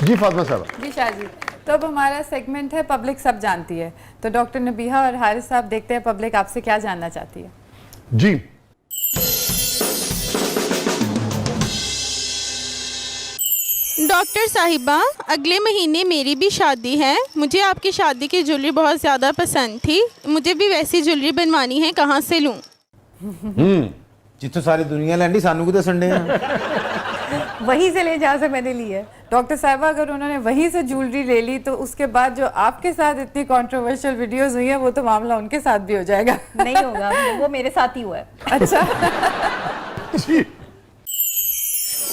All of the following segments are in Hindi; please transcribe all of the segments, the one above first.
जी फातिमा साहब। जी शाह जी, तो अब हमारा सेगमेंट है पब्लिक सब जानती है। तो डॉक्टर नबीहा और हारिस साहब, देखते हैं पब्लिक आपसे क्या जानना चाहती है। जी डॉक्टर साहिबा, अगले महीने मेरी भी शादी है। मुझे आपकी शादी की ज्वेलरी बहुत ज़्यादा पसंद थी। मुझे भी वैसी ज्वेलरी बनवानी है, कहाँ से लूँ? जितों सारी दुनिया लैंडी सानू को दसण डे वहीं से ले जहाँ से मैंने ली है। डॉक्टर साहिबा, अगर उन्होंने वहीं से ज्वेलरी ले ली तो उसके बाद जो आपके साथ इतनी कंट्रोवर्शियल वीडियोस हुई है, वो तो मामला उनके साथ भी हो जाएगा। नहीं होगा, वो मेरे साथ ही हुआ है। अच्छा।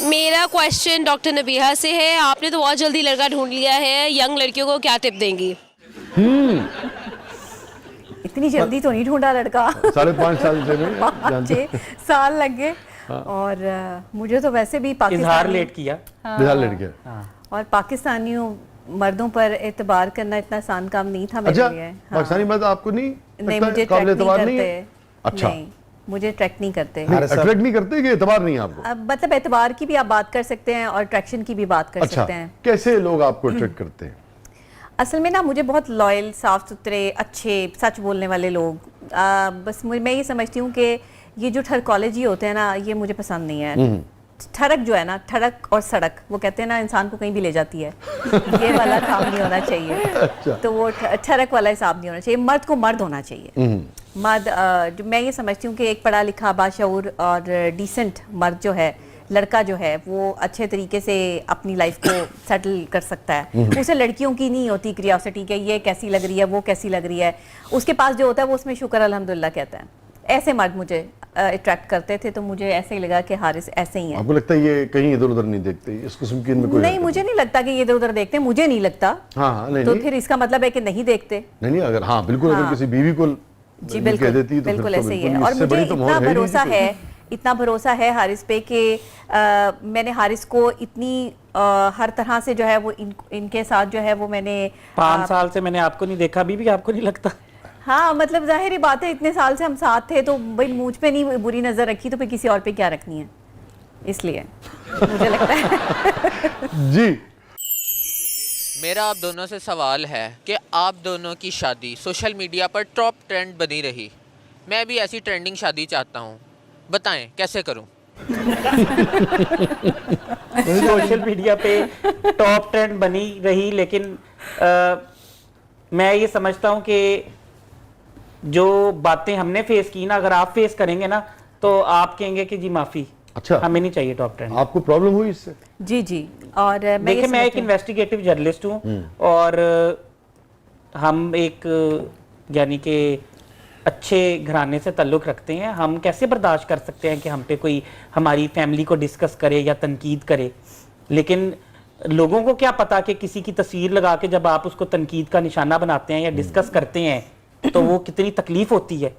मेरा क्वेश्चन डॉक्टर नबीहा से है। आपने तो बहुत जल्दी लड़का ढूंढ लिया है, यंग लड़कियों को क्या टिप देंगी? इतनी जल्दी तो नहीं ढूंढा लड़का। 5.5 साल से 5-6 साल लग गए। और मुझे तो वैसे भी इजहार लेट किया। बिहार लड़के। और पाकिस्तानियों मर्दों पर एतबार करना इतना आसान काम नहीं था मेरे अच्छा, लिए। पाकिस्तानी मर्द आपको नहीं नहीं, मुझे काबिल ट्रैक नहीं एतबार नहीं करते। है? अच्छा, नहीं, मुझे ट्रैक नहीं करते। अट्रैक्ट नहीं करते कि एतबार नहीं है आपको? अब मतलब एतबार की भी आप बात कर सकते हैं और अट्रैक्शन की भी बात कर अच्छा, सकते हैं। कैसे लोग आपको अट्रैक्ट करते हैं? असल में ना मुझे बहुत लॉयल, साफ सुथरे, अच्छे, सच बोलने वाले लोग, बस मैं ये समझती हूँ कि ये जो ठरकोलॉजी होते हैं ना, ये मुझे पसंद नहीं है। ठरक जो है ना, ठरक और सड़क, वो कहते हैं ना इंसान को कहीं भी ले जाती है। ये वाला काम नहीं होना चाहिए। अच्छा। तो वो ठरक वाला हिसाब नहीं होना चाहिए। मर्द को मर्द होना चाहिए। मर्द जो मैं ये समझती हूँ कि एक पढ़ा लिखा, बाशऊर और डिसेंट मर्द जो है, लड़का जो है, वो अच्छे तरीके से अपनी लाइफ को सेटल कर सकता है। उसे लड़कियों की नहीं होती क्रियोसिटी कि ये कैसी लग रही है, वो कैसी लग रही है। उसके पास जो होता है वो उसमें शुक्र अल्हम्दुलिल्लाह कहता है। ऐसे मर्द मुझे अट्रैक्ट करते थे, तो मुझे ऐसे ही लगा कि हारिस ऐसे ही है। आपको लगता है ये कहीं इधर उधर नहीं देखते, इस किस्म की इनमें कोई नहीं, मुझे नहीं लगता कि ये इधर उधर देखते, मुझे नहीं लगता। हाँ, नहीं, तो नहीं। फिर इसका मतलब है कि नहीं देखते। नहीं, अगर हाँ बिल्कुल, अगर किसी बीवी को जी बिल्कुल, कह देती तो बिल्कुल फिर तो ऐसे ही है। बिल्कुल, और इससे मुझे बड़ी तो मोहर इतना है ही भरोसा नहीं है, इतना भरोसा है हारिस पे कि मैंने हारिस को इतनी हर तरह से जो है वो इनके साथ जो है वो मैंने 5 साल से मैंने आपको नहीं देखा, अभी भी आपको नहीं लगता? हाँ, मतलब जाहिर बात है, इतने साल से हम साथ थे, तो भाई मुझ पे नहीं बुरी नजर रखी तो फिर किसी और पे क्या रखनी है, इसलिए मुझे लगता है। जी। मेरा आप दोनों से सवाल है कि आप दोनों की शादी सोशल मीडिया पर टॉप ट्रेंड बनी रही। मैं भी ऐसी ट्रेंडिंग शादी चाहता हूँ, बताएं कैसे करूँ? सोशल मीडिया पे टॉप ट्रेंड बनी रही, लेकिन मैं ये समझता हूँ कि जो बातें हमने फेस की ना, अगर आप फेस करेंगे ना तो आप कहेंगे कि जी माफी, अच्छा, हमें नहीं चाहिए टॉप ट्रेंड। आपको प्रॉब्लम हुई इससे? जी जी। और देखिए, मैं एक इन्वेस्टिगेटिव जर्नलिस्ट हूँ और हम एक यानी कि अच्छे घराने से ताल्लुक़ रखते हैं। हम कैसे बर्दाश्त कर सकते हैं कि हम पे कोई हमारी फैमिली को डिस्कस करे या तनकीद करे? लेकिन लोगों को क्या पता कि किसी की तस्वीर लगा के जब आप उसको तनकीद का निशाना बनाते हैं या डिस्कस करते हैं तो वो कितनी तकलीफ होती है।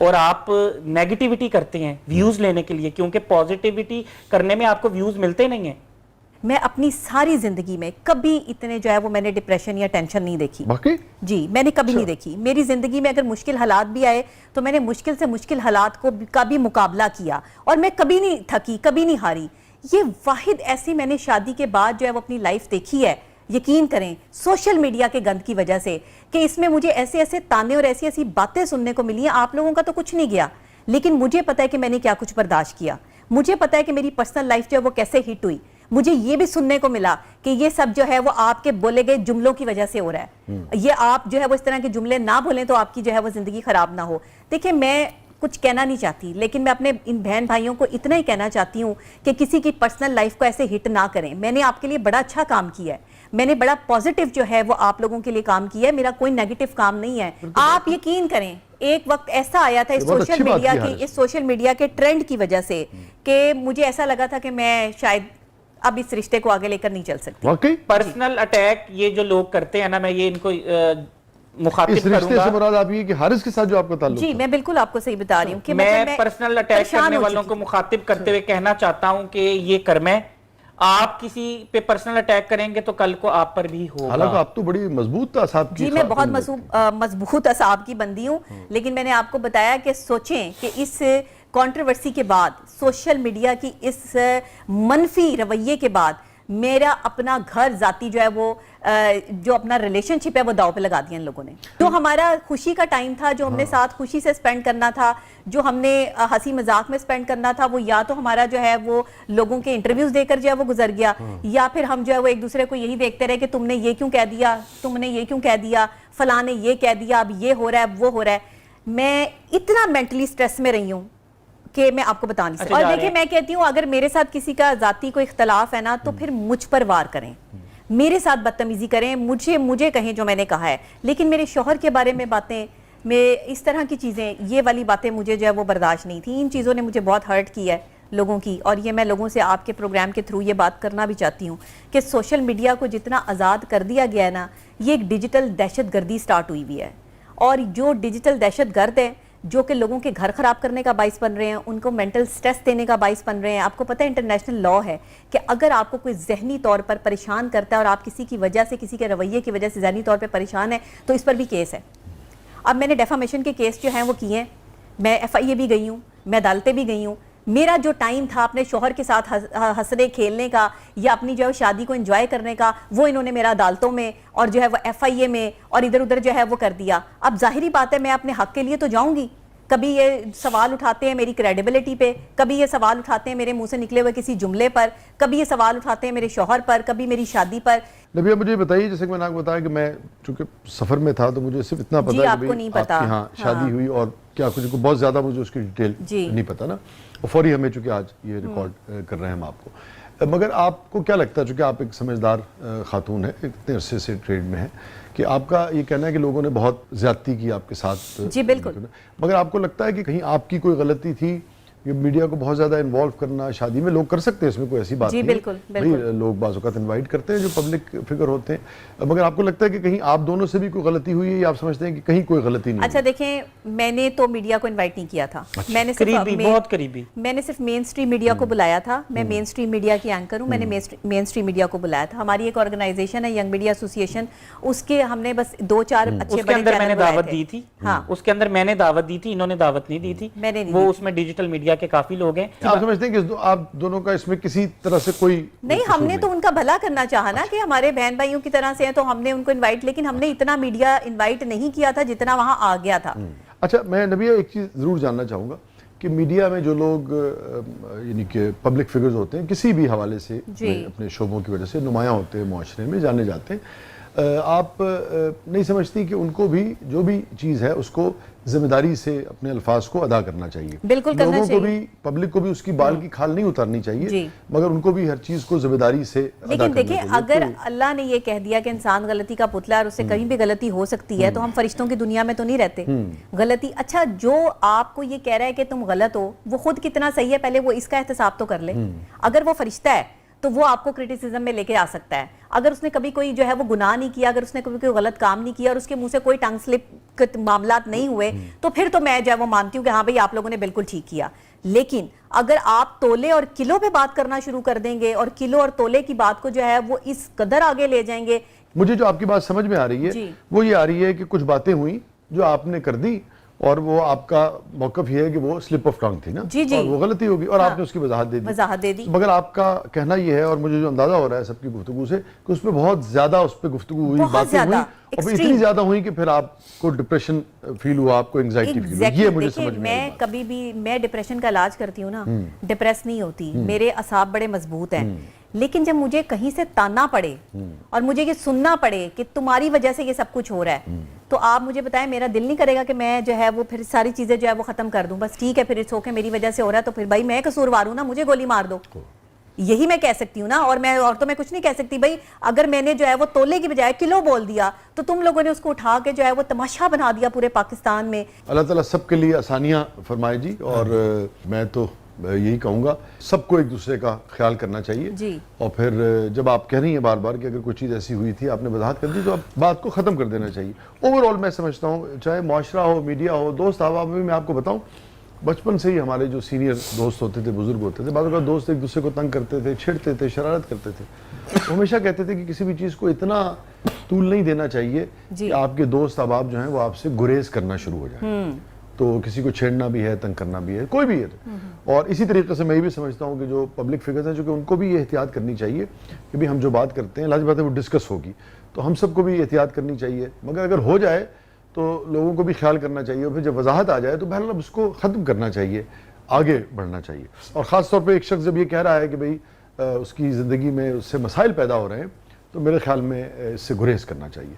और आप नेगेटिविटी करते हैं व्यूज लेने के लिए, क्योंकि पॉजिटिविटी करने में आपको व्यूज मिलते नहीं हैं। मैं अपनी सारी जिंदगी में कभी इतने जो है वो मैंने डिप्रेशन या टेंशन नहीं देखी। बाकी जी, मैंने कभी नहीं देखी। मेरी जिंदगी में अगर मुश्किल हालात भी आए तो मैंने मुश्किल से मुश्किल हालात का भी मुकाबला किया और मैं कभी नहीं थकी, कभी नहीं हारी। ये वाहिद ऐसी मैंने शादी के बाद जो है वो अपनी लाइफ देखी है, यकीन करें, सोशल मीडिया के गंद की वजह से, कि इसमें मुझे ऐसे ऐसे ताने और ऐसी ऐसी बातें सुनने को मिली हैं। आप लोगों का तो कुछ नहीं गया, लेकिन मुझे पता है कि मैंने क्या कुछ बर्दाश्त किया। मुझे पता है कि मेरी पर्सनल लाइफ जो है वो कैसे हिट हुई। मुझे ये भी सुनने को मिला कि ये सब जो है वो आपके बोले गए जुमलों की वजह से हो रहा है। ये आप जो है वो इस तरह के जुमले ना बोलें तो आपकी जो है वो जिंदगी खराब ना हो। देखिए, मैं कुछ कहना नहीं चाहती, लेकिन मैं अपने इन बहन भाइयों को इतना ही कहना चाहती हूँ कि किसी की पर्सनल लाइफ को ऐसे हिट ना करें। मैंने आपके लिए बड़ा अच्छा काम किया है, मैंने बड़ा पॉजिटिव जो है वो आप लोगों के लिए काम किया है, मेरा कोई नेगेटिव काम नहीं है। आप यकीन करें, एक वक्त ऐसा आया था इस सोशल मीडिया के ट्रेंड की वजह से कि मुझे ऐसा लगा था कि मैं शायद अब इस रिश्ते को आगे लेकर नहीं चल सकती। पर्सनल अटैक ये जो लोग करते हैं ना, मैं ये इनको मुखातिब इस रिश्ते करूंगा। से मुराद आप ये कि हारिस के साथ जो आपका ताल्लुक जी, मैं बिल्कुल आपको सही बता रही हूँ कि मैं पर्सनल अटैक करने वालों को मुखातिब करते हुए कहना चाहता हूँ कि ये कर्म है। आप किसी पे पर्सनल अटैक करेंगे तो कल को आप पर भी होगा। हालांकि आप तो बड़ी मजबूत असाब की, जी, मैं बहुत मजबूत असाब की बंदी हूँ, लेकिन मैंने आपको बताया कि सोचें कि इस कंट्रोवर्सी के बाद, सोशल मीडिया की इस मनफी रवैये के बाद मेरा अपना घर जाती जो है वो जो अपना रिलेशनशिप है वो दाव पे लगा दिया इन लोगों ने। जो हमारा खुशी का टाइम था, जो हमने साथ खुशी से स्पेंड करना था, जो हमने हंसी मजाक में स्पेंड करना था, वो या तो हमारा जो है वो लोगों के इंटरव्यूज देकर जो है वो गुजर गया, या फिर हम जो है वो एक दूसरे को यही देखते रहे कि तुमने ये क्यों कह दिया, तुमने ये क्यों कह दिया, फलां ने ये कह दिया, अब ये हो रहा है, वो हो रहा है। मैं इतना मेंटली स्ट्रेस में रही हूँ कि मैं आपको बता नहीं सकती। और देखिए, मैं कहती हूँ अगर मेरे साथ किसी का जाती कोई इख्तलाफ है ना, तो फिर मुझ पर वार करें, मेरे साथ बदतमीजी करें, मुझे कहें जो मैंने कहा है, लेकिन मेरे शौहर के बारे में बातें, मैं इस तरह की चीज़ें, ये वाली बातें मुझे जो है वो बर्दाश्त नहीं थी। इन चीज़ों ने मुझे बहुत हर्ट किया है लोगों की, और ये मैं लोगों से आपके प्रोग्राम के थ्रू ये बात करना भी चाहती हूँ कि सोशल मीडिया को जितना आज़ाद कर दिया गया है ना, ये एक डिजिटल दहशतगर्दी स्टार्ट हुई हुई है, और जो डिजिटल दहशतगर्द हैं जो कि लोगों के घर खराब करने का बाइस बन रहे हैं, उनको मेंटल स्ट्रेस देने का बाइस बन रहे हैं। आपको पता है इंटरनेशनल लॉ है कि अगर आपको कोई जहनी तौर पर परेशान करता है और आप किसी की वजह से, किसी के रवैये की वजह से जहनी तौर पर परेशान है, तो इस पर भी केस है। अब मैंने डेफामेशन के केस जो हैं वो किए हैं, मैं FIA भी गई हूँ, मैं अदालतें भी गई हूँ। मेरा जो टाइम था अपने शौहर के साथ हंसने खेलने का या अपनी जो है शादी को एंजॉय करने का, वो इन्होंने मेरा अदालतों में और जो है वो FIA में और इधर उधर जो है वो कर दिया। अब जाहिरी बात है मैं अपने हक के लिए तो जाऊंगी। कभी ये सवाल उठाते हैं मेरी क्रेडिबिलिटी पे, कभी ये सवाल उठाते हैं मेरे मुंह से निकले हुए किसी जुमले पर, कभी ये सवाल उठाते हैं मेरे शौहर पर, कभी मेरी शादी पर। नबिया, मुझे बताइए, जैसे कि मैंने आपको बताया कि मैं चूंकि सफर में था तो मुझे सिर्फ इतना पता है कि आपको नहीं पता, आपकी हाँ शादी हुई और क्या कुछ, बहुत ज्यादा मुझे उसकी डिटेल नहीं पता ना, और फौरी हमें चूंकि आज ये रिकॉर्ड कर रहे हैं हम आपको। मगर आपको क्या लगता है, चूंकि आप एक समझदार खातून है, इतने अरसे से ट्रेड में है, कि आपका ये कहना है कि लोगों ने बहुत ज्यादती की आपके साथ? जी बिल्कुल। मगर आपको लगता है कि कहीं आपकी कोई गलती थी? ये मीडिया को बहुत ज्यादा इन्वॉल्व करना शादी में लोग कर सकते हैं, इसमें कोई ऐसी बात जी, नहीं बिल्कुल, बिल्कुल। भाई लोग बाज़ औक़ात इनवाइट करते हैं जो पब्लिक फिगर होते हैं, मगर आपको लगता है कि कहीं आप दोनों से भी कोई गलती हुई है या आप समझते हैं कि कहीं कोई गलती नहीं? अच्छा देखें, मैंने तो मीडिया को इनवाइट नहीं किया था। अच्छा। मैंने बहुत करीबी मैंने सिर्फ मेन स्ट्रीम मीडिया को बुलाया था। मैं मेन स्ट्रीम मीडिया की एंकर हूँ, मैंने मेन स्ट्रीम मीडिया को बुलाया था। हमारी एक ऑर्गेनाइजेशन है यंग मीडिया एसोसिएशन, उसके हमने बस 2-4 अच्छे उसके बड़े अंदर चैनल मैंने बुलाए दावत थे। दी थी। हाँ, उसके अंदर मैंने दावत दी थी, इन्होंने दावत नहीं दी थी। मैंने नहीं वो दी। उसमें डिजिटल मीडिया के काफी लोग हैं। आप समझते हैं कि आप दोनों का इसमें किसी तरह से कोई नहीं, हमने तो उनका भला करना चाहा ना, कि हमारे बहन भाइयों की तरह से हैं, तो हमने उनको इनवाइट, लेकिन हमने इतना मीडिया इनवाइट नहीं किया था जितना वहां आ गया था। अच्छा, मैं नबिया एक चीज़ ज़रूर जानना चाहूँगा कि मीडिया में जो लोग यानी कि पब्लिक फिगर्स होते हैं, किसी भी हवाले से अपने शोबों की वजह से नुमायाँ होते हैं, मुआशरे में जाने जाते हैं, आप नहीं समझती कि उनको भी जो भी चीज़ है उसको जिम्मेदारी से अपने अल्फाज को अदा करना चाहिए? बिल्कुल करना लोगों को चाहिए। भी, पब्लिक को भी उसकी बाल की खाल नहीं उतारनी चाहिए, मगर उनको भी हर चीज़ को जिम्मेदारी से अदा करना चाहिए। लेकिन देखिए, अगर अल्लाह ने ये कह दिया कि इंसान गलती का पुतला है और उससे कहीं भी गलती हो सकती है, तो हम फरिश्तों की दुनिया में तो नहीं रहते। गलती, अच्छा जो आपको ये कह रहा है कि तुम गलत हो, वो खुद कितना सही है पहले वो इसका एहतसाब तो कर ले। अगर वो फरिश्ता है तो वो आपको क्रिटिसिज्म में लेके आ सकता है। अगर उसने कभी कोई जो है वो गुनाह नहीं किया, अगर उसने कभी कोई गलत काम नहीं किया और उसके मुंह से कोई टंग स्लिप के मामलात नहीं हुए, तो फिर तो मैं जो है वो मानती हूँ कि हाँ भाई आप लोगों ने बिल्कुल ठीक किया। लेकिन अगर आप तोले और किलो पे बात करना शुरू कर देंगे और किलो और तोले की बात को जो है वो इस कदर आगे ले जाएंगे। मुझे जो आपकी बात समझ में आ रही है वो ये आ रही है कि कुछ बातें हुई जो आपने कर दी और वो आपका मौकफ ये है कि वो स्लिप ऑफ टंग थी ना, जी जी, और वो गलती होगी और आपने उसकी वजाहत दे दी। मगर आपका कहना ये है, और मुझे जो अंदाजा हो रहा है सबकी गुफ्तगू से, कि उसमें बहुत ज्यादा उस पर गुफ्तगू हुई, बातें हुई, और इतनी ज्यादा हुई कि फिर आपको डिप्रेशन फील हुआ, आपको एंग्जाइटी फील हुई। ये मुझे समझ में मैं कभी भी, मैं डिप्रेशन का इलाज करती हूँ ना, डिप्रेस नहीं होती, मेरे असाब बड़े मजबूत हैं। लेकिन जब मुझे कहीं से ताना पड़े और मुझे ये सुनना पड़े कि तुम्हारी वजह से ये सब कुछ हो रहा है, तो आप मुझे बताएं, मेरा दिल नहीं करेगा कि मैं जो है वो फिर सारी चीजें जो है वो खत्म कर दूं, बस ठीक है फिर इट्स ओके, मेरी वजह से हो रहा है तो फिर भाई मैं कसूरवार हूं ना, मुझे गोली मार दो, यही मैं कह सकती हूँ ना। और तो मैं कुछ नहीं कह सकती भाई। अगर मैंने जो है वो तोले की बजाय किलो बोल दिया तो तुम लोगों ने उसको उठा के जो है वो तमाशा बना दिया पूरे पाकिस्तान में। अल्लाह ताला सबके लिए आसानियां फरमाए जी, और मैं तो यही कहूँगा सबको एक दूसरे का ख्याल करना चाहिए जी। और फिर जब आप कह रही हैं बार बार कि अगर कोई चीज़ ऐसी हुई थी आपने वजाहत कर दी, तो आप बात को ख़त्म कर देना चाहिए। ओवरऑल मैं समझता हूँ, चाहे मुआशरा हो, मीडिया हो, दोस्त अहबाब में, मैं आपको बताऊँ बचपन से ही हमारे जो सीनियर दोस्त होते थे, बुजुर्ग होते थे, बाद दोस्त एक दूसरे को तंग करते थे, छेड़ते थे, शरारत करते थे, वो हमेशा कहते थे कि किसी भी चीज़ को इतना तूल नहीं देना चाहिए कि आपके दोस्त अहबाब जो हैं वो आपसे गुरेज करना शुरू हो जाए। तो किसी को छेड़ना भी है, तंग करना भी है, कोई भी है। और इसी तरीके से मैं ये भी समझता हूँ कि जो पब्लिक फिगर्स हैं, चूँकि उनको भी ये एहतियात करनी चाहिए कि भाई हम जो बात करते हैं, लाज़मी बात है वो डिस्कस होगी, तो हम सबको भी एहतियात करनी चाहिए। मगर अगर हो जाए तो लोगों को भी ख्याल करना चाहिए, और फिर जब वजाहत आ जाए तो बहरहाल उसको ख़त्म करना चाहिए, आगे बढ़ना चाहिए। और ख़ास तौर पे एक शख्स जब ये कह रहा है कि भाई उसकी ज़िंदगी में उससे मसाइल पैदा हो रहे हैं, तो मेरे ख्याल में इससे गुरेज करना चाहिए।